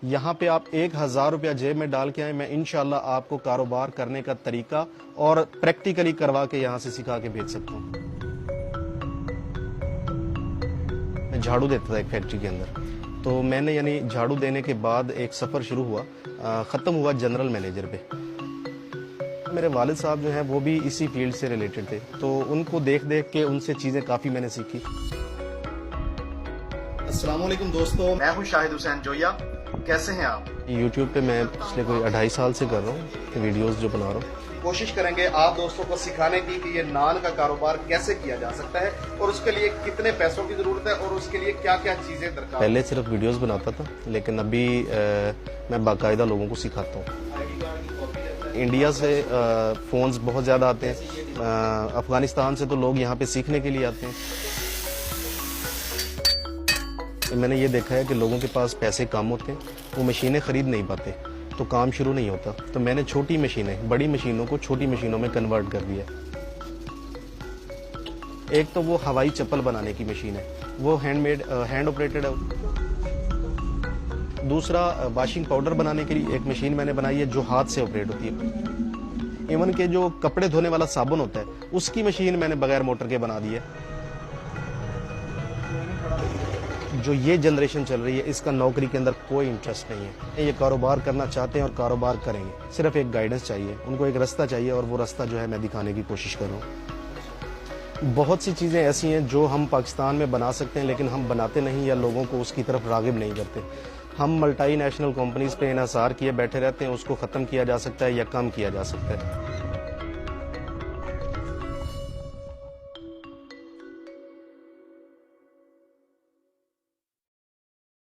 यहाँ पे आप 1000 रुपया जेब में डाल के आए, मैं इंशाल्लाह आपको कारोबार करने का तरीका और प्रैक्टिकली करवा के यहाँ से सिखा के भेज सकता हूँ। मैं झाड़ू देता था एक फैक्ट्री के अंदर, तो मैंने यानी झाड़ू देने के बाद एक सफ़र शुरू हुआ, ख़त्म हुआ जनरल मैनेजर पे। मेरे वालिद साहब जो हैं वो भी इसी फील्ड से रिलेटेड थे, तो उनको देख देख के उनसे चीज़ें काफ़ी मैंने सीखी। अस्सलाम वालेकुम दोस्तों, मैं हूं शाहिद हुसैन जोया। कैसे हैं आप? यूट्यूब पे मैं पिछले कोई 2.5 साल से कर रहा हूँ वीडियोस जो बना रहा हूँ। कोशिश करेंगे आप दोस्तों को सिखाने की कि ये नान का कारोबार कैसे किया जा सकता है और उसके लिए कितने पैसों की जरूरत है और उसके लिए क्या क्या चीजें दरकार। पहले सिर्फ वीडियोस बनाता था, लेकिन अभी मैं बाकायदा लोगों को सिखाता हूँ। इंडिया से फ़ोन्स बहुत ज़्यादा आते हैं, अफ़गानिस्तान से तो लोग यहाँ पे सीखने के लिए आते हैं। मैंने ये देखा है कि लोगों के पास पैसे कम होते हैं, वो मशीनें ख़रीद नहीं पाते, तो काम शुरू नहीं होता। तो मैंने छोटी मशीनें बड़ी मशीनों को छोटी मशीनों में कन्वर्ट कर दिया। एक तो वो हवाई चप्पल बनाने की मशीन है, वो हैंडमेड हैंड ऑपरेटेड है। दूसरा वॉशिंग पाउडर बनाने के लिए एक मशीन मैंने बनाई है जो हाथ से ऑपरेट होती है। इवन के जो कपड़े धोने वाला साबुन होता है उसकी मशीन मैंने बगैर मोटर के बना दी है। जो ये जनरेशन चल रही है इसका नौकरी के अंदर कोई इंटरेस्ट नहीं है। ये कारोबार करना चाहते हैं और कारोबार करेंगे, सिर्फ एक गाइडेंस चाहिए, उनको एक रास्ता चाहिए और वो रास्ता जो है मैं दिखाने की कोशिश कर रहा हूँ। बहुत सी चीज़ें ऐसी हैं जो हम पाकिस्तान में बना सकते हैं लेकिन हम बनाते नहीं या लोगों को उसकी तरफ रागिब नहीं करते। हम मल्टी नेशनल कंपनीज पे इन्हिसार किए बैठे रहते हैं, उसको ख़त्म किया जा सकता है या कम किया जा सकता है।